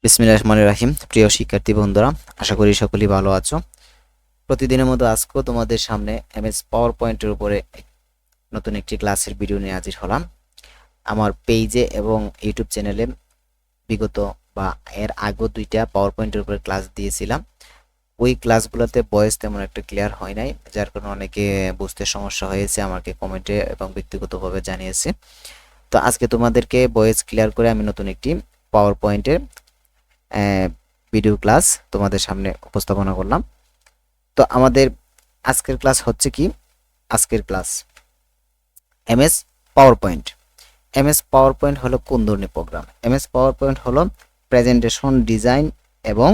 বিসমিল্লাহির রহমানির রহিম। প্রিয় শিক্ষার্থী বন্ধুরা, আশা করি সকলেই ভালো আছো। প্রতিদিনের মতো আজকেও তোমাদের সামনে এমএস পাওয়ার পয়েন্টের উপরে নতুন একটি ক্লাসের ভিডিও নিয়ে হাজির হলাম। আমার পেজে এবং ইউটিউব চ্যানেলে বিগত বা এর আগেও দুইটা পাওয়ার পয়েন্টের উপরে ক্লাস দিয়েছিলাম। ওই ক্লাসগুলোতে ভয়েস তেমন একটা ক্লিয়ার হয় নাই, যার কারণে অনেকে বুঝতে সমস্যা হয়েছে, আমাকে কমেন্টে এবং ব্যক্তিগতভাবে জানিয়েছে। তো আজকে তোমাদেরকে ভয়েস ক্লিয়ার করে আমি নতুন একটি পাওয়ার পয়েন্টের ভিডিও ক্লাস তোমাদের সামনে উপস্থাপনা করলাম। তো আমাদের আজকের ক্লাস হচ্ছে কি, আজকের class MS PowerPoint. MS PowerPoint হলো কোন ধরনের প্রোগ্রাম? এমএস পাওয়ার পয়েন্ট হলো প্রেজেন্টেশন ডিজাইন এবং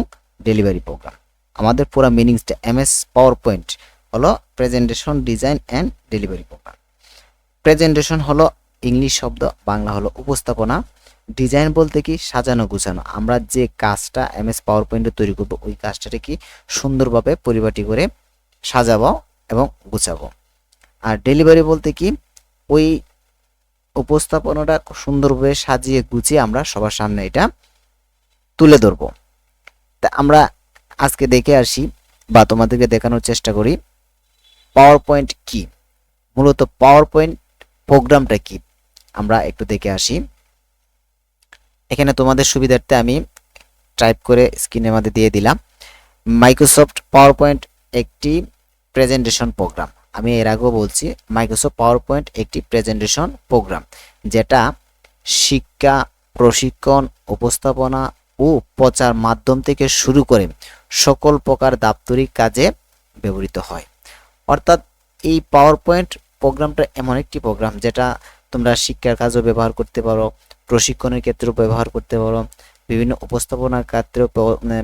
ডেলিভারি প্রোগ্রাম। আমাদের পুরো মিনিংসটা এমএস পাওয়ার পয়েন্ট হলো presentation design and delivery program. Presentation হলো ইংলিশ শব্দ, বাংলা হলো উপস্থাপনা। ডিজাইন বলতে কি, সাজানো গুছানো। আমরা যে কাজটা এমএস পাওয়ার পয়েন্টে তৈরি করব, ওই কাজটাকে কি সুন্দরভাবে পরিপাটি করে সাজাবো এবং গুছাবো। আর ডেলিভারি বলতে কি, ওই উপস্থাপনাটা সুন্দরভাবে সাজিয়ে গুছিয়ে আমরা সবার সামনে এটা তুলে ধরবো। তা আমরা আজকে দেখে আসি বা তোমাদেরকে দেখানোর চেষ্টা করি পাওয়ার পয়েন্ট কি, মূলত পাওয়ার পয়েন্ট প্রোগ্রামটা কি আমরা একটু দেখে আসি। এখানে তোমাদের সুবিধার্থে আমি টাইপ করে স্ক্রিনের মধ্যে দিয়ে দিলাম। মাইক্রোসফট পাওয়ার পয়েন্ট একটি প্রেজেন্টেশন প্রোগ্রাম। আমি এর আগেও বলছি, মাইক্রোসফট পাওয়ার পয়েন্ট একটি প্রেজেন্টেশন প্রোগ্রাম, যেটা শিক্ষা, প্রশিক্ষণ, উপস্থাপনা ও প্রচার মাধ্যম থেকে শুরু করে সকল প্রকার দাপ্তরিক কাজে ব্যবহৃত হয়। অর্থাৎ এই পাওয়ার পয়েন্ট প্রোগ্রামটা এমন একটি প্রোগ্রাম যেটা তোমরা শিক্ষার কাজেও ব্যবহার করতে পারো, প্রশিক্ষণের ক্ষেত্রেও ব্যবহার করতে পারো, বিভিন্ন উপস্থাপনার ক্ষেত্রেও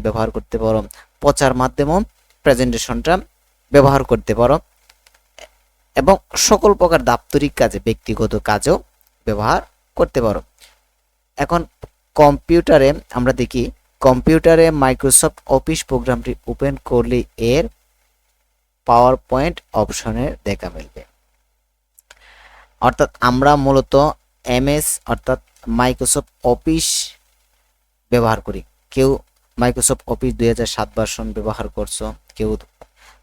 ব্যবহার করতে পারো, প্রচার মাধ্যমেও প্রেজেন্টেশনটা ব্যবহার করতে পারো এবং সকল প্রকার দাপ্তরিক কাজে, ব্যক্তিগত কাজেও ব্যবহার করতে পারো। এখন কম্পিউটারে আমরা দেখি, কম্পিউটারে মাইক্রোসফট অফিস প্রোগ্রামটি ওপেন করলে এর পাওয়ার পয়েন্ট অপশনের দেখা মিলবে। অর্থাৎ আমরা মূলত এমএস অর্থাৎ মাইক্রোসফট অফিস ব্যবহার করি। কেউ মাইক্রোসফট অফিস 2007 ভার্সন ব্যবহার করছো, কেউ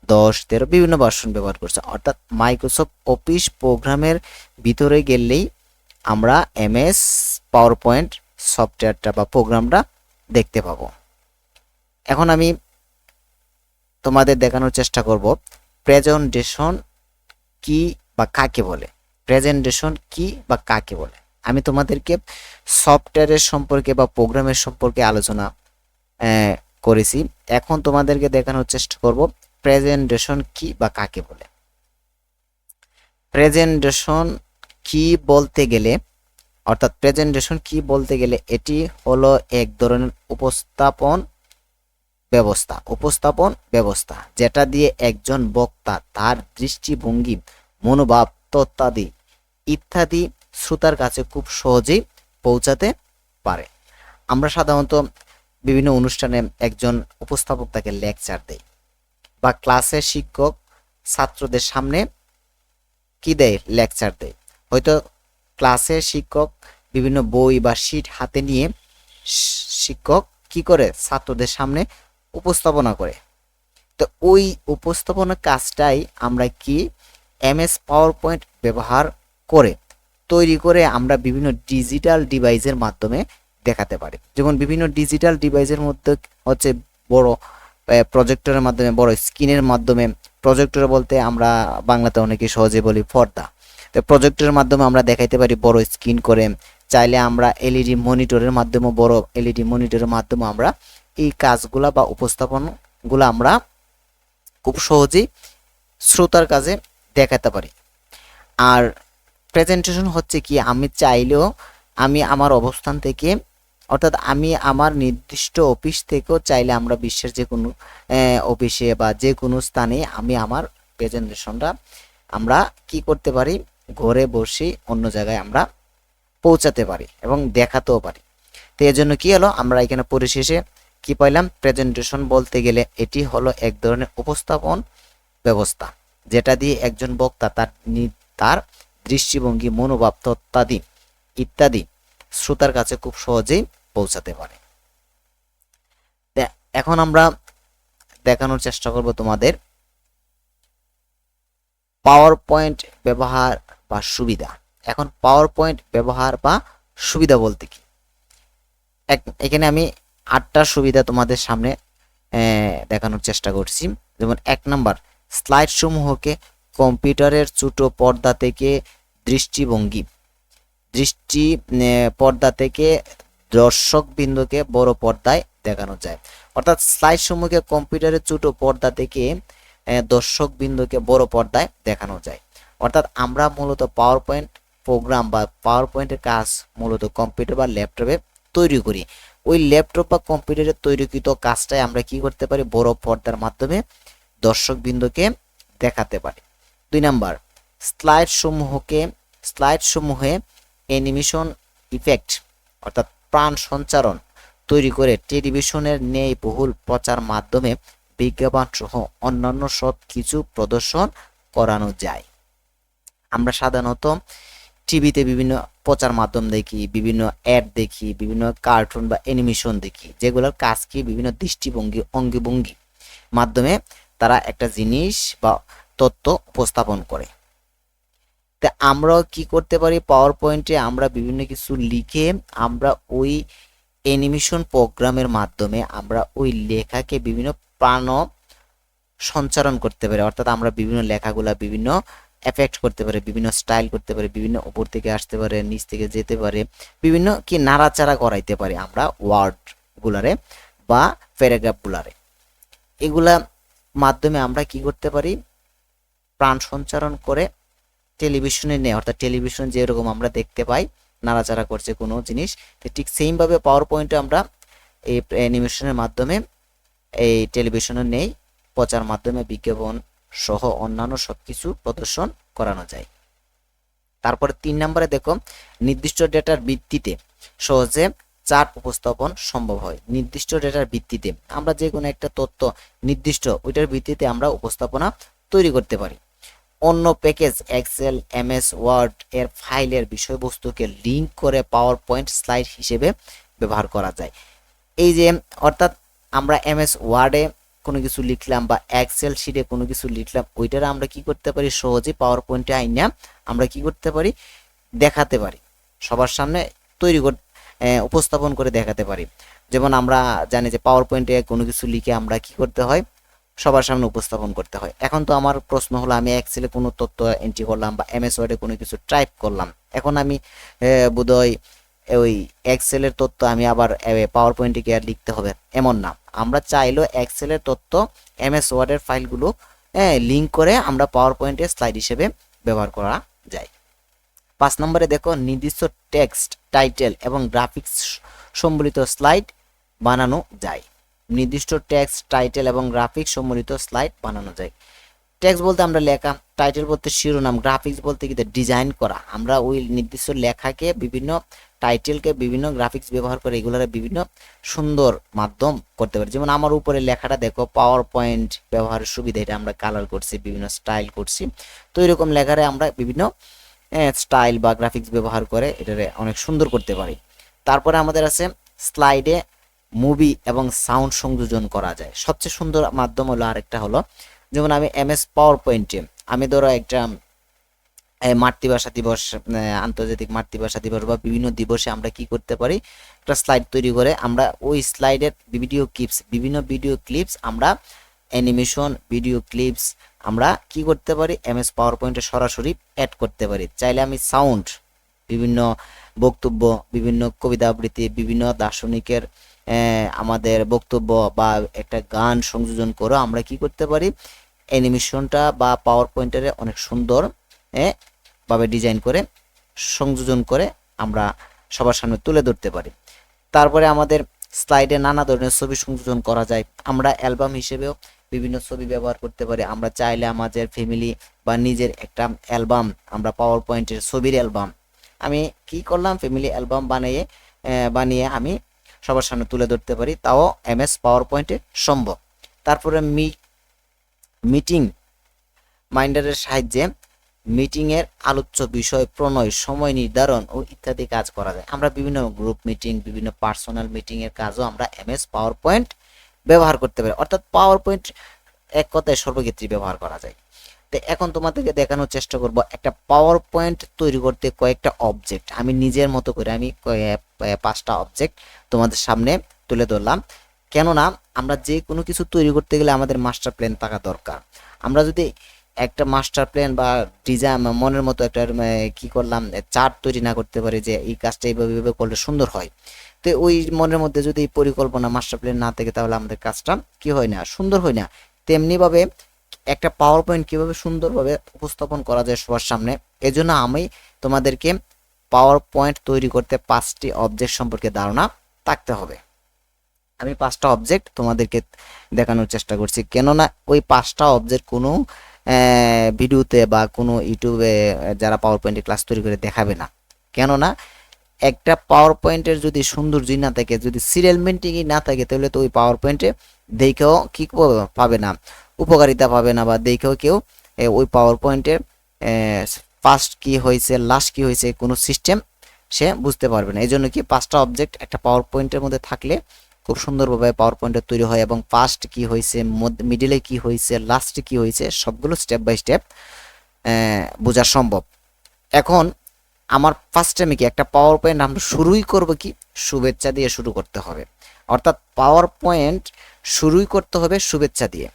10, 13 বিভিন্ন ভার্সন ব্যবহার করছে। অর্থাৎ মাইক্রোসফট অফিস প্রোগ্রামের ভিতরে গেলেই আমরা এমএস পাওয়ার পয়েন্ট সফটওয়্যারটা বা প্রোগ্রামটা দেখতে পাবো। এখন আমি তোমাদের দেখানোর চেষ্টা করব প্রেজেন্টেশন কি বা কাকে বলে। প্রেজেন্টেশন কি বা কাকে বলে আমি তোমাদেরকে সফটওয়্যারের সম্পর্কে বা প্রোগ্রামের সম্পর্কে আলোচনা করেছি। এখন তোমাদেরকে দেখানোর চেষ্টা করব প্রেজেন্টেশন কি বা কাকে বলে। প্রেজেন্টেশন কি বলতে গেলে, অর্থাৎ প্রেজেন্টেশন কি বলতে গেলে এটি হলো এক ধরনের উপস্থাপন ব্যবস্থা যেটা দিয়ে একজন বক্তা তার দৃষ্টিভঙ্গি, মনোভাব, তত্ত্বাদি ইত্যাদি শ্রোতার কাছে খুব সহজেই পৌঁছাতে পারে। আমরা সাধারণত বিভিন্ন অনুষ্ঠানে একজন উপস্থাপক তাকে লেকচার দেয় বা ক্লাসের শিক্ষক ছাত্রদের সামনে কি দেয়, লেকচার দেয়। হয়তো ক্লাসের শিক্ষক বিভিন্ন বই বা শিট হাতে নিয়ে শিক্ষক কি করে, ছাত্রদের সামনে উপস্থাপনা করে। তো ওই উপস্থাপনা কাজটাই আমরা কি এমএস পাওয়ার পয়েন্ট ব্যবহার করে তৈরি করে আমরা বিভিন্ন ডিজিটাল ডিভাইসের মাধ্যমে দেখাতে পারি। যেমন বিভিন্ন ডিজিটাল ডিভাইসের মধ্যে হচ্ছে বড় প্রজেক্টরের মাধ্যমে, বড় স্ক্রিনের মাধ্যমে। প্রজেক্টর বলতে আমরা বাংলাতে অনেকে সহজে বলি পর্দা। তো প্রজেক্টরের মাধ্যমে আমরা দেখাইতে পারি বড় স্ক্রিন করে। চাইলে আমরা এলইডি মনিটরের মাধ্যমে, বড় এলইডি মনিটরের মাধ্যমে আমরা এই কাজগুলা বা উপস্থাপনগুলো আমরা খুব সহজেই শ্রোতার কাছে দেখাতে পারি। আর প্রেজেন্টেশন হচ্ছে কি, আমি চাইলেও আমি আমার অবস্থান থেকে, অর্থাৎ আমি আমার নির্দিষ্ট অফিস থেকেও চাইলে আমরা বিশ্বের যে কোনো অফিসে বা যে কোনো স্থানে আমি আমার প্রেজেন্টেশনটা আমরা কি করতে পারি, ঘরে বসে অন্য জায়গায় আমরা পৌঁছাতে পারি এবং দেখাতেও পারি। তো এর জন্য কি হলো, আমরা এখানে পরিশেষে কি পাইলাম, প্রেজেন্টেশন বলতে গেলে এটি হলো এক ধরনের উপস্থাপন ব্যবস্থা যেটা দিয়ে একজন বক্তা তার দৃষ্টিভঙ্গি, মনোভাব, তত্ত্বাদি ইত্যাদি শ্রোতার কাছে খুব সহজেই পৌঁছাতে পারে। এখন আমরা দেখানোর চেষ্টা করব তোমাদের পাওয়ার পয়েন্ট ব্যবহার বা সুবিধা। এখন পাওয়ার পয়েন্ট ব্যবহার বা সুবিধা বলতে কি, এখানে আমি 8টা সুবিধা তোমাদের সামনে দেখানোর চেষ্টা করছি। যেমন 1 নাম্বার, স্লাইড সমূহকে কম্পিউটারের ছোট পর্দা থেকে পর্দা থেকে দর্শক বিন্দুকে বড় পর্দায় দেখানো যায়। অর্থাৎ স্লাইড সমূহকে কম্পিউটারের ছোট পর্দা থেকে দর্শক বিন্দুকে বড় পর্দায় দেখানো যায়। অর্থাৎ আমরা মূলত পাওয়ার পয়েন্ট প্রোগ্রাম বা পাওয়ার পয়েন্টের কাজ মূলত কম্পিউটার বা ল্যাপটপে তৈরি করি। ওই ল্যাপটপ বা কম্পিউটারে তৈরিকৃত কাজটাই আমরা কি করতে পারি, বড় পর্দার মাধ্যমে দর্শক বিন্দুকে দেখাতে পারি। 2 নাম্বার, স্লাইড সমূহে অ্যানিমেশন ইফেক্ট অর্থাৎ প্রাণ সঞ্চারণ তৈরি করে টেলিভিশনের ন্যায় বহুল প্রচার মাধ্যমে বিজ্ঞাপন সহ অন্যান্য সব কিছু প্রদর্শন করানো যায়। আমরা সাধারণত টিভিতে বিভিন্ন প্রচার মাধ্যম দেখি, বিভিন্ন অ্যাড দেখি, বিভিন্ন কার্টুন বা অ্যানিমেশন দেখি, যেগুলোর কাজ কি বিভিন্ন দৃষ্টিভঙ্গি অঙ্গভঙ্গি মাধ্যমে তারা একটা জিনিস বা তথ্য উপস্থাপন করে। তা আমরাও কি করতে পারি, পাওয়ার পয়েন্টে আমরা বিভিন্ন কিছু লিখে আমরা ওই অ্যানিমেশন প্রোগ্রামের মাধ্যমে আমরা ওই লেখাকে বিভিন্ন প্রাণ সঞ্চারণ করতে পারি। অর্থাৎ আমরা বিভিন্ন লেখাগুলা বিভিন্ন এফেক্ট করতে পারে, বিভিন্ন স্টাইল করতে পারে, বিভিন্ন উপর থেকে আসতে পারে, নিচ থেকে যেতে পারে, বিভিন্ন কি নাড়াচাড়া করাইতে পারি আমরা ওয়ার্ড গুলারে বা প্যারাগ্রাফ গুলারে। এগুলা মাধ্যমে আমরা কি করতে পারি, প্রাণ সঞ্চারণ করে টেলিভিশনে নেই, অর্থাৎ টেলিভিশন যেরকম আমরা দেখতে পাই নাড়াচাড়া করছে কোনো জিনিস, ঠিক সেম ভাবে পাওয়ার পয়েন্টে আমরা এই অ্যানিমেশনের মাধ্যমে এই টেলিভিশনে নেই প্রচার মাধ্যমে বিজ্ঞাপন সহ অন্যান্য সবকিছু প্রদর্শন করানো যায়। তারপরে 3 নম্বরে দেখো, নির্দিষ্ট ডেটার ভিত্তিতে সহজে চার্ট উপস্থাপন সম্ভব হয়। নির্দিষ্ট ডেটার ভিত্তিতে আমরা যে কোনো একটা তথ্য নির্দিষ্ট ওইটার ভিত্তিতে আমরা উপস্থাপনা তৈরি করতে পারি। অন্য প্যাকেজ এক্সেল, এমএস ওয়ার্ড এর ফাইলের বিষয়বস্তুকে লিঙ্ক করে পাওয়ার পয়েন্ট স্লাইড হিসেবে ব্যবহার করা যায়। এই যে অর্থাৎ আমরা এমএস ওয়ার্ডে কোনো কিছু লিখলাম বা এক্সেল শিটে কোনো কিছু লিখলাম, ওইটার আমরা কি করতে পারি, সহজে পাওয়ার পয়েন্টে আইনা আমরা কি করতে পারি, দেখাতে পারি, সবার সামনে তৈরি উপস্থাপন করে দেখাতে পারি। যেমন আমরা জানি যে পাওয়ার পয়েন্টে কোনো কিছু লিখে আমরা কি করতে হয়, সবার সামনে উপস্থাপন করতে হয়। এখন তো আমার প্রশ্ন হলো, আমি এক্সেলে কোনো তথ্য এন্ট্রি করলাম বা এমএস ওয়ার্ডে কোনো কিছু টাইপ করলাম, এখন আমি বোধহয় ওই এক্সেলের তথ্য আমি আবার পাওয়ার পয়েন্টে কি আর লিখতে হবে এমন না। আমরা চাইলেও এক্সেলের তথ্য এমএস ওয়ার্ডের ফাইলগুলো লিঙ্ক করে আমরা পাওয়ার পয়েন্টে স্লাইড হিসেবে ব্যবহার করা যায়। 5 নম্বরে দেখো, নির্দিষ্ট টেক্সট, টাইটেল এবং গ্রাফিক্স সম্বলিত স্লাইড বানানো যায়। নির্দিষ্ট টেক্সট, টাইটেল এবং গ্রাফিক্স সম্বলিত স্লাইড বানানো যায়। টেক্সট বলতে আমরা লেখা, টাইটেল বলতে শিরোনাম, গ্রাফিক্স বলতে কি ডিজাইন করা। আমরা ওই নির্দিষ্ট লেখাকে বিভিন্ন টাইটেলকে বিভিন্ন গ্রাফিক্স ব্যবহার করে এগুলোর বিভিন্ন সুন্দর মাধ্যম করতে পারি। যেমন আমার উপরে লেখাটা দেখো, পাওয়ার পয়েন্ট ব্যবহারের সুবিধা, এটা আমরা কালার করছি, বিভিন্ন স্টাইল করছি। তো এরকম লেখারে আমরা বিভিন্ন স্টাইল বা গ্রাফিক্স ব্যবহার করে এটারে অনেক সুন্দর করতে পারি। তারপরে আমাদের আছে স্লাইডে মুভি এবং সাউন্ড সংযোজন করা যায়। সবচেয়ে সুন্দর মাধ্যম হলো আরেকটা হলো, যেমন আমি এমএস পাওয়ার পয়েন্টে আমি ধরো একটা মাতৃভাষা দিবস, আন্তর্জাতিক মাতৃভাষা দিবস বা বিভিন্ন দিবসে আমরা কি করতে পারি, একটা স্লাইড তৈরি করে আমরা ওই স্লাইডের বিভিন্ন ভিডিও ক্লিপস আমরা অ্যানিমেশন ভিডিও ক্লিপস আমরা কি করতে পারি, এমএস পাওয়ার পয়েন্টে সরাসরি অ্যাড করতে পারি। চাইলে আমি সাউন্ড, বিভিন্ন বক্তব্য, বিভিন্ন কবিতা আবৃত্তি, বিভিন্ন দার্শনিকের আমাদের বক্তব্য বা একটা গান সংযোজন করে আমরা কি করতে পারি, অ্যানিমেশনটা বা পাওয়ার পয়েন্টারে অনেক সুন্দর ভাবে ডিজাইন করে সংযোজন করে আমরা সবার সামনে তুলে ধরতে পারি। তারপরে আমাদের স্লাইডে নানা ধরনের ছবি সংযোজন করা যায়। আমরা অ্যালবাম হিসেবেও বিভিন্ন ছবি ব্যবহার করতে পারি। আমরা চাইলে আমাদের ফ্যামিলি বা নিজের একটা অ্যালবাম, আমরা পাওয়ার পয়েন্টের ছবির অ্যালবাম আমি কি করলাম, ফ্যামিলি অ্যালবাম বানিয়ে আমি সবার সামনে তুলে ধরতে পারি, তাও এমএস পাওয়ার পয়েন্টে সম্ভব। তারপরে মিটিং মাইন্ডারের সাহায্যে মিটিংয়ের আলোচ্য বিষয় প্রণয়, সময় নির্ধারণ ও ইত্যাদি কাজ করা যায়। আমরা বিভিন্ন গ্রুপ মিটিং, বিভিন্ন পার্সোনাল মিটিংয়ের কাজও আমরা এমএস পাওয়ার পয়েন্ট ব্যবহার করতে পারি, অর্থাৎ পাওয়ার পয়েন্ট এক কথায় সর্বক্ষেত্রে ব্যবহার করা যায়। তো এখন তোমাদেরকে দেখানোর চেষ্টা করব একটা পাওয়ার পয়েন্ট তৈরি করতে কয়েকটা অবজেক্ট আমি নিজের মতো করে আমি 5টা অবজেক্ট তোমাদের সামনে তুলে ধরলাম। কেননা আমরা যে কোনো কিছু তৈরি করতে গেলে আমাদের মাস্টার প্ল্যান থাকা দরকার। আমরা যদি একটা মাস্টার প্ল্যান বা ডিজাইন মনের মতো একটা কি করলাম চার্ট তৈরি না করতে পারি যে এই কাজটা এইভাবে করলে সুন্দর হয়, তো ওই মনের মধ্যে যদি পরিকল্পনা মাস্টার প্ল্যান না থাকে তাহলে আমাদের কাজটা কি হয় না, সুন্দর হয় না। তেমনিভাবে একটা পাওয়ার পয়েন্ট কীভাবে সুন্দরভাবে উপস্থাপন করা যায় সবার সামনে, এজন্য আমি তোমাদেরকে পাওয়ার পয়েন্ট তৈরি করতে 5টি অবজেক্ট সম্পর্কে ধারণা থাকতে হবে। আমি 5টা অবজেক্ট তোমাদেরকে দেখানোর চেষ্টা করছি, কেননা ওই 5টা অবজেক্ট কোনো ভিডিওতে বা কোনো ইউটিউবে যারা পাওয়ার পয়েন্টে ক্লাস তৈরি করে দেখাবে না। কেননা একটা পাওয়ার পয়েন্টের যদি সৌন্দর্য না থাকে, যদি সিরিয়াল মেনটেনই না থাকে, তাহলে তো ওই পাওয়ার পয়েন্টে দেখেও কি পাবে না, উপকারিতা পাবে না, বা দেখেও কেউ ওই পাওয়ার পয়েন্টের ফার্স্ট কি হয়েছে লাস্ট কি হয়েছে কোনো সিস্টেম সে বুঝতে পারবে না। এই জন্য কি 5টা অবজেক্ট একটা পাওয়ার পয়েন্টের মধ্যে থাকলে খুব সুন্দরভাবে পাওয়ার পয়েন্টে তৈরি হয়, এবং ফার্স্ট কি হয়েছে, মিডিলে কি হয়েছে, লাস্টে কি হয়েছে, সবগুলো স্টেপ বাই স্টেপ বোঝা সম্ভব। এখন আমার ফার্স্ট টাইমে কি একটা পাওয়ার পয়েন্ট আমরা শুরুই করব কি শুভেচ্ছা দিয়ে শুরু করতে হবে, অর্থাৎ পাওয়ার পয়েন্ট শুরুই করতে হবে শুভেচ্ছা দিয়ে।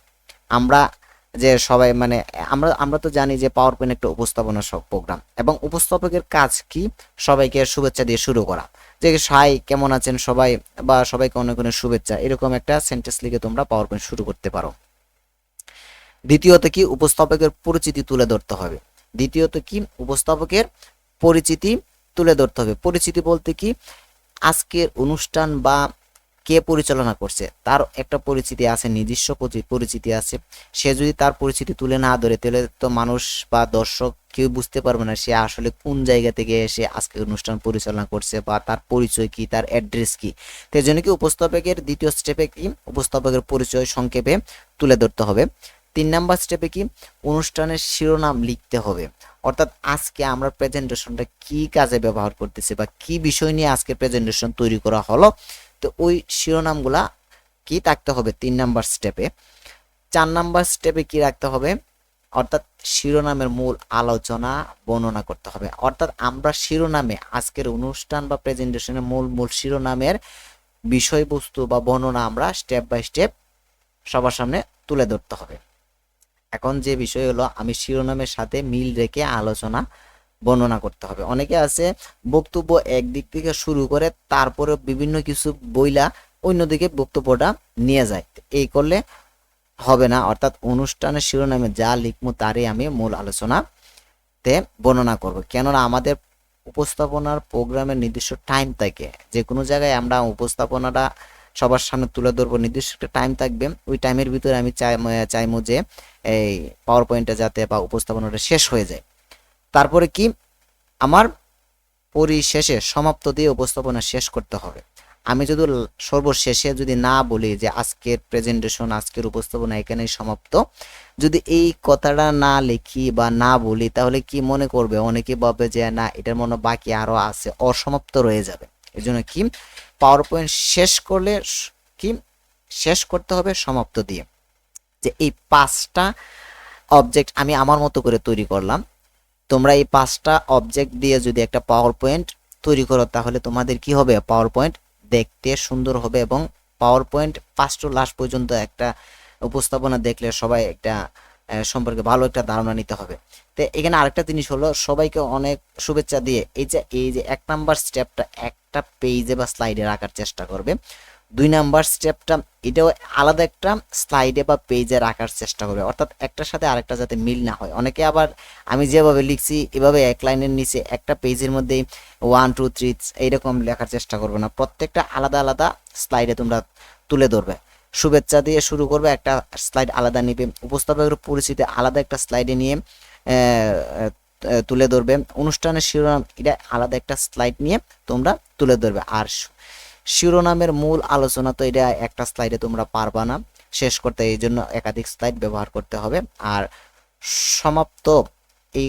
আমরা যে সবাই মানে আমরা তো জানি যে পাওয়ার পয়েন্ট একটা উপস্থাপনা সব প্রোগ্রাম, এবং উপস্থাপকের কাজ কি সবাইকে শুভেচ্ছা দিয়ে শুরু করা, যে হাই কেমন আছেন সবাই, বা সবাইকে অনেক অনেক শুভেচ্ছা, এরকম একটা সেন্টেন্স লিখে তোমরা পাওয়ার পয়েন্ট শুরু করতে পারো। দ্বিতীয়ত কি উপস্থাপকের পরিচিতি তুলে ধরতে হবে। দ্বিতীয়ত কি উপস্থাপকের পরিচিতি তুলে ধরতে হবে। পরিচিতি বলতে কি আজকের অনুষ্ঠান বা কে পরিচালনা করছে তার একটা পরিচিতি আছে, নিজস্ব পরিচিতি আছে। সে যদি তার পরিচিতি তুলে না ধরে তাহলে তো মানুষ বা দর্শক কেউ বুঝতে পারবে না সে আসলে কোন জায়গা থেকে এসে আজকে অনুষ্ঠান পরিচালনা করছে, বা তার পরিচয় কি, তার অ্যাড্রেস কি। তো এই জন্য কি উপস্থাপকের দ্বিতীয় স্টেপে কি উপস্থাপকের পরিচয় সংক্ষেপে তুলে ধরতে হবে। 3 নাম্বার স্টেপে কি অনুষ্ঠানের শিরোনাম লিখতে হবে, অর্থাৎ আজকে আমরা প্রেজেন্টেশনটা কি কাজে ব্যবহার করতেছি বা কি বিষয় নিয়ে আজকে প্রেজেন্টেশন তৈরি করা হলো, তো ওই শিরোনামগুলা কি থাকতে হবে 3 নাম্বার স্টেপে। 4 নাম্বার স্টেপে কি রাখতে হবে, অর্থাৎ শিরোনামের মূল আলোচনা বর্ণনা করতে হবে, অর্থাৎ আমরা শিরোনামে আজকের অনুষ্ঠান বা প্রেজেন্টেশনের মূল শিরোনামের বিষয়বস্তু বা বর্ণনা আমরা স্টেপ বাই স্টেপ সবার সামনে তুলে ধরতে হবে। এখন যে বিষয় হলো আমি শিরোনামের সাথে মিল রেখে আলোচনা বর্ণনা করতে হবে। অনেকে আছে বক্তব্য একদিক থেকে শুরু করে তারপরে বিভিন্ন কিছু বইলা অন্যদিকে বক্তব্যটা নিয়ে যায়, এই করলে হবে না। অর্থাৎ অনুষ্ঠানের শিরোনামে যা লিখবো তারই আমি মূল আলোচনাতে বর্ণনা করব, কেননা আমাদের উপস্থাপনার প্রোগ্রামের নির্দিষ্ট টাইম থাকে, যে কোনো জায়গায় আমরা উপস্থাপনাটা সবার সামনে তুলে ধরবো, নির্দিষ্ট একটা টাইম থাকবে, ওই টাইমের ভিতরে আমি চাইবো যে এই পাওয়ার পয়েন্টটা যাতে বা উপস্থাপনাটা শেষ হয়ে যায়। তারপরে কি আমার পরিশেষে সমাপ্ত দিয়ে উপস্থাপনা শেষ করতে হবে। আমি যদি সর্বশেষে যদি না বলি যে আজকের প্রেজেন্টেশন আজকের উপস্থাপনা এখানেই সমাপ্ত, যদি এই কথাটা না লিখি বা না বলি তাহলে কি মনে করবে, অনেকে ভাববে যে না এটার মনে বাকি আরো আছে, অসমাপ্ত রয়ে যাবে। এই জন্য কি পাওয়ার পয়েন্ট শেষ করলে কি শেষ করতে হবে সমাপ্ত দিয়ে। যে এই 5টা অবজেক্ট আমি আমার মতো করে তৈরি করলাম, তোমরা এই 5টা অবজেক্ট দিয়ে যদি একটা পাওয়ার পয়েন্ট তৈরি করো তাহলে তোমাদের কি হবে, পাওয়ার পয়েন্ট দেখতে সুন্দর হবে, এবং power point first to last পর্যন্ত একটা উপস্থাপনা দেখলে সবাই একটা সম্পর্কে ভালো একটা ধারণা নিতে হবে। তো এখানে আরেকটা জিনিস হলো সবাইকে অনেক শুভেচ্ছা দিয়ে এই যে 1 নাম্বার স্টেপটা একটা পেজে বা স্লাইডে রাখার চেষ্টা করবে। 2 নাম্বার স্টেপটা এটাও আলাদা একটা স্লাইডে বা পেজে রাখার চেষ্টা করবে, অর্থাৎ একটার সাথে আরেকটা যাতে মিল না হয়। অনেকে আবার আমি যেভাবে লিখছি এভাবে এক লাইনের নিচে একটা পেজের মধ্যে 1 2 3 এইরকম লেখার চেষ্টা করবে না, প্রত্যেকটা আলাদা আলাদা স্লাইডে তোমরা তুলে ধরবে। শুভেচ্ছা দিয়ে শুরু করবে, একটা স্লাইড আলাদা নিবে, উপস্থাপকের পরিচিতি আলাদা একটা স্লাইডে নিয়ে তুলে ধরবে, অনুষ্ঠানের শিরোনাম এটা আলাদা একটা স্লাইড নিয়ে তোমরা তুলে ধরবে। আর শিরোনামের মূল আলোচনা তো এটা একটা স্লাইডে তোমরা পারবা না শেষ করতে, এই জন্য একাধিক স্লাইড ব্যবহার করতে হবে। আর সমাপ্ত এই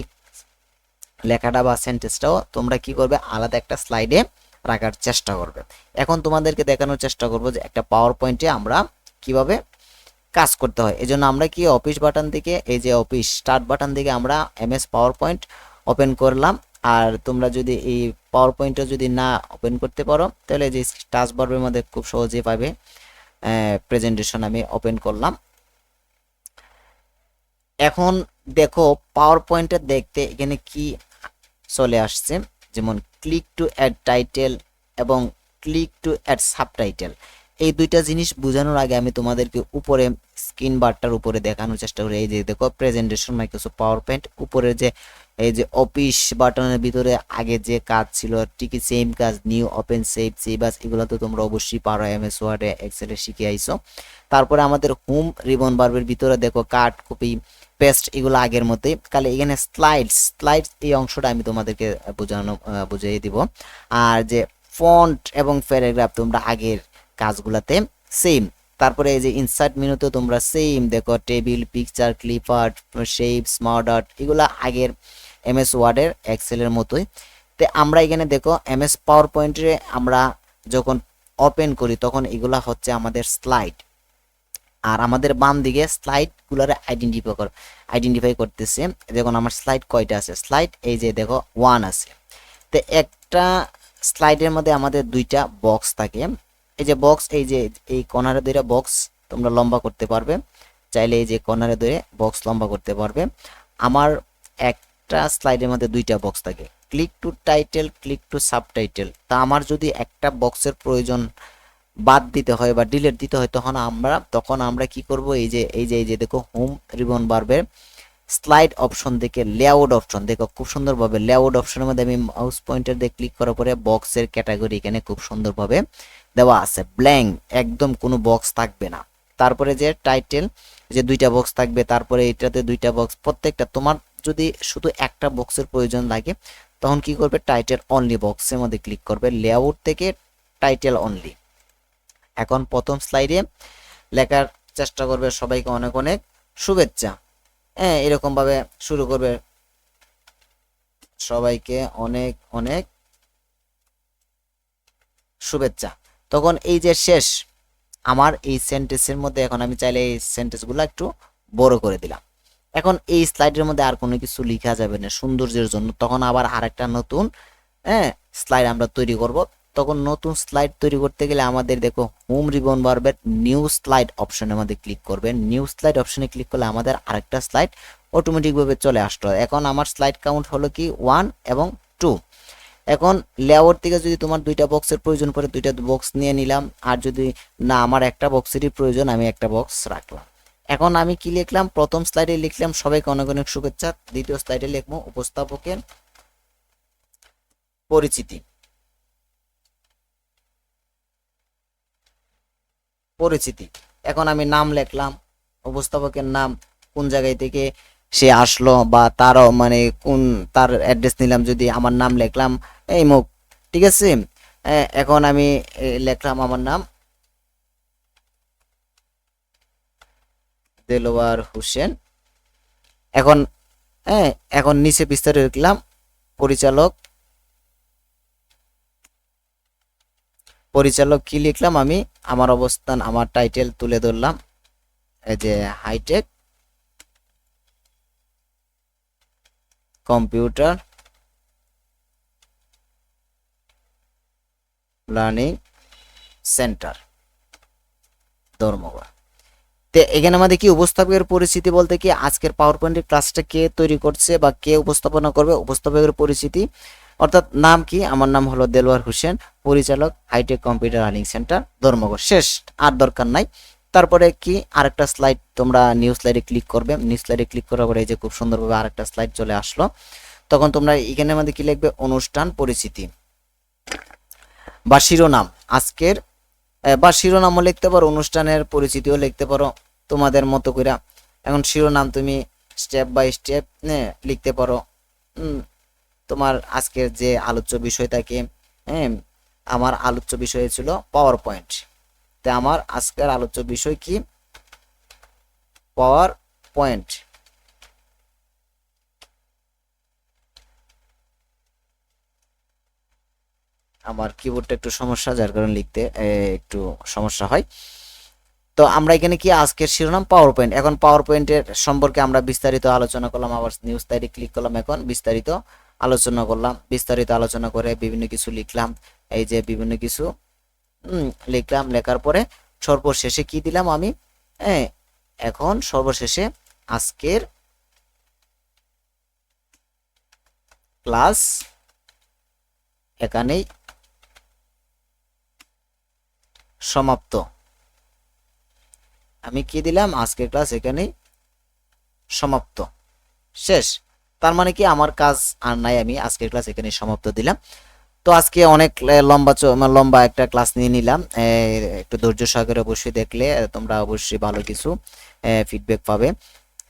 লেখাটা বা সেন্টেন্সটাও তোমরা কি করবে আলাদা একটা স্লাইডে রাখার চেষ্টা করবে। এখন তোমাদেরকে দেখানোর চেষ্টা করব যে একটা পাওয়ার পয়েন্টে আমরা কিভাবে কাজ করতে হয়। এজন্য আমরা কি অফিস বাটন থেকে এই যে অফিস স্টার্ট বাটন থেকে আমরা এমএস পাওয়ার পয়েন্ট ওপেন করলাম। আর তোমরা যদি এই পাওয়ার পয়েন্টটা যদি না ওপেন করতে পারো তাহলে যে টাচ বারের মধ্যে খুব সহজে পাবে প্রেজেন্টেশন আমি ওপেন করলাম। এখন দেখো পাওয়ার পয়েন্টে দেখতে এখানে কি চলে আসছে, যেমন ক্লিক টু অ্যাড টাইটেল এবং ক্লিক টু অ্যাড সাবটাইটেল। এই দুইটা জিনিস বোঝানোর আগে আমি তোমাদেরকে উপরে স্ক্রিন বারটার উপরে দেখানোর চেষ্টা করি। এই যে দেখো প্রেজেন্টেশন মাইক্রোসফট পাওয়ার পয়েন্ট, উপরে যে এই যে অফিস বাটনের ভিতরে আগে যে কাজ ছিল ঠিকই সেম কাজ, নিউ ওপেন সেভ আস, এগুলো তো তোমরা অবশ্যই পারো, এমএস ওয়ার্ডে এক্সেলে শিখে আইছো। তারপরে আমাদের হোম রিবন বারবের ভিতরে দেখো কাট কপি পেস্ট, এগুলো আগের মতোই, খালি এখানে স্লাইডস এই অংশটা আমি তোমাদেরকে বুঝিয়ে দিব। আর যে ফন্ট এবং প্যারাগ্রাফ তোমরা আগের কাজগুলাতে সেম। তারপরে এই যে ইনসার্ট মেনুতে তোমরা সেম দেখো table, picture, clip art, shape, smart art, এগুলো আগের এমএস ওয়ার্ডের এক্সেলের মতোই। তো আমরা এখানে দেখো এমএস পাওয়ার পয়েন্টে আমরা যখন ওপেন করি তখন এগুলা হচ্ছে আমাদের স্লাইড। আর আমাদের বাম দিকে স্লাইডগুলোর আইডেন্টিফাই করতেছে। দেখুন আমার স্লাইড কয়টা আছে, স্লাইড এই যে দেখো 1 আছে। তো একটা স্লাইডের মধ্যে আমাদের দুইটা বক্স থাকে। এই যে বক্স, এই যে এই কর্নারে দুইটা বক্স তোমরা লম্বা করতে পারবে, চাইলে এই যে কর্নারে ধরে বক্স লম্বা করতে পারবে। আমার একটা স্লাইডের মধ্যে দুইটা বক্স থাকে, click to title, click to subtitle. তা আমার যদি একটা বক্সের প্রয়োজন বাদ দিতে হয় বা ডিলিট দিতে হয় তখন আমরা কি করব, এই যে দেখো হোম রিবন বারবের স্লাইড অপশন থেকে লেআউট অপশন দেখো খুব সুন্দরভাবে, লেআউট অপশনের মধ্যে আমি মাউস পয়েন্টার দিয়ে ক্লিক করার পরে বক্সের ক্যাটাগরি এখানে খুব সুন্দরভাবে দেওয়া আছে, ব্ল্যাঙ্ক, একদম কোনো বক্স থাকবে না। তারপরে যে টাইটেল, যে দুইটা বক্স থাকবে, তারপরে এটাতে দুইটা বক্স, প্রত্যেকটা তোমার যদি শুধু একটা বক্সের প্রয়োজন লাগে তখন কি করবে, টাইটেল অনলি বক্সের মধ্যে ক্লিক করবে, লেআউট থেকে টাইটেল অনলি। এখন প্রথম স্লাইডে লেখার চেষ্টা করবে। সবাইকে অনেক অনেক শুভেচ্ছা। হ্যাঁ, এরকম ভাবে শুরু করবে, সবাইকে অনেক অনেক শুভেচ্ছা। তখন এই যে শেষ আমার এই সেন্টেন্সের মধ্যে, এখন আমি চাইলে এই সেন্টেন্সগুলো একটু বড় করে দিলাম। এখন এই স্লাইডের মধ্যে আর কোনো কিছু লেখা যাবে না সৌন্দর্যের জন্য, তখন আবার আরেকটা নতুন স্লাইড আমরা তৈরি করব। তখন নতুন স্লাইড তৈরি করতে গেলে আমাদের দেখো হোম রিবন বারবের নিউ স্লাইড অপশনের মধ্যে ক্লিক করবেন। নিউ স্লাইড অপশনে ক্লিক করলে আমাদের আরেকটা স্লাইড অটোমেটিকভাবে চলে আসলো। এখন আমার স্লাইড কাউন্ট হলো কি 1 এবং 2। এখন লেআউট থেকে যদি তোমার দুইটা বক্সের প্রয়োজন পড়ে দুইটা বক্স নিয়ে নিলাম, আর যদি না আমার একটা বক্সেরই প্রয়োজন আমি একটা বক্স রাখলাম। এখন আমি কি লিখলাম, প্রথম স্লাইডে লিখলাম সবাইকে অনেক অনেক শুভেচ্ছা, দ্বিতীয় স্লাইডে লিখবো উপস্থাপকের পরিচিতি। এখন আমি নাম লিখলাম, উপস্থাপকের নাম, কোন জায়গায় থেকে সে আসলো বা তারও মানে কোন তার অ্যাড্রেস নিলাম, যদি আমার নাম লিখলাম এই মুখ, ঠিক আছে। এখন আমি লিখলাম আমার নাম দেলোয়ার হোসেন। এখন এখন নিচে বিস্তারিত লিখলাম পরিচালক কি লিখলাম, আমি আমার অবস্থান, আমার টাইটেল তুলে ধরলাম, এই যে hi tech computer learning centre Dharmagarh. তো এখানে আমাদের কি উপস্থাপকের পরিচিতি বলতে কি আজকের পাওয়ার পয়েন্টের ক্লাসটা কে তৈরি করছে বা কে উপস্থাপনা করবে, উপস্থাপকের পরিচিতি, অর্থাৎ নাম কি, আমার নাম হলো দেলোয়ার হোসেন, পরিচালক hi tech computer learning centre Dharmagarh, শেষ, আর দরকার নাই। তারপরে কি আরেকটা স্লাইড তোমরা নিউ স্লাইডে ক্লিক করবে, নিউ স্লাইডে ক্লিক করার পরে এই যে খুব সুন্দরভাবে আরেকটা স্লাইড চলে আসলো। তখন তোমরা এখানে মধ্যে কি লিখবে, অনুষ্ঠান পরিচিতি বা শিরোনাম, আজকের বা শিরোনামও লিখতে পারো, অনুষ্ঠানের পরিচিতিও লিখতে পারো তোমাদের মতো করে। এখন শিরোনাম তুমি স্টেপ বাই স্টেপ লিখতে পারো। তোমার আজকের যে আলোচ্য বিষয় থাকে, আমার আলোচ্য বিষয় ছিল পাওয়ার পয়েন্ট, তো আমার আজকের আলোচ্য বিষয় কি, পাওয়ার পয়েন্ট। আমার কিবোর্ডটা একটু সমস্যা, যার কারণে লিখতে একটু সমস্যা হয়। তো আমরা এখানে কি আজকের শিরোনাম পাওয়ার পয়েন্ট। এখন পাওয়ার পয়েন্টের সম্পর্কে আমরা বিস্তারিত আলোচনা করলাম, আবার নিউ স্লাইডে ক্লিক করলাম, এখন বিস্তারিত আলোচনা করলাম, বিস্তারিত আলোচনা করে বিভিন্ন কিছু লিখলাম, এই যে বিভিন্ন কিছু লিখলাম, লেখার পরে সর্বশেষে কি দিলাম আমি, হ্যাঁ এখন সর্বশেষে আজকের ক্লাস এখানেই সমাপ্ত। আমি কি দিলাম, আজকের ক্লাস এখানেই সমাপ্ত, শেষ। তার মানে কি আমার কাজ আর নাই, আমি আজকের ক্লাস এখানেই সমাপ্ত দিলাম। তো আজকে অনেক লম্বা একটা ক্লাস নিয়ে নিলাম, একটু ধৈর্য সহকারে অবশ্যই দেখলে তোমরা অবশ্যই ভালো কিছু ফিডব্যাক পাবে।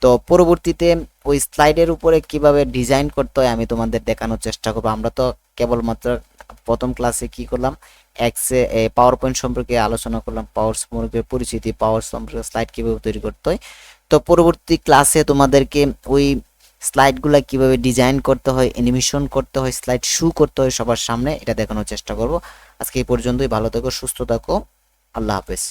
তো পরবর্তীতে ওই স্লাইডের উপরে কিভাবে ডিজাইন করতে হয় আমি তোমাদের দেখানোর চেষ্টা করবো। আমরা তো কেবলমাত্র প্রথম ক্লাসে কি করলাম, পাওয়ার পয়েন্ট সম্পর্কে আলোচনা করলাম, পাওয়ার সম্পর্কে পরিচিতি, পাওয়ার সম্পর্কে স্লাইড কিভাবে তৈরি করতে হয়। তো পরবর্তী ক্লাসে তোমাদেরকে ওই স্লাইডগুলো কিভাবে ডিজাইন করতে হয়, অ্যানিমেশন করতে হয়, স্লাইড শো করতে হয় সবার সামনে, এটা দেখানোর চেষ্টা করব। আজকে এই পর্যন্তই, ভালো থেকো, সুস্থ থাকো, আল্লাহ হাফেজ।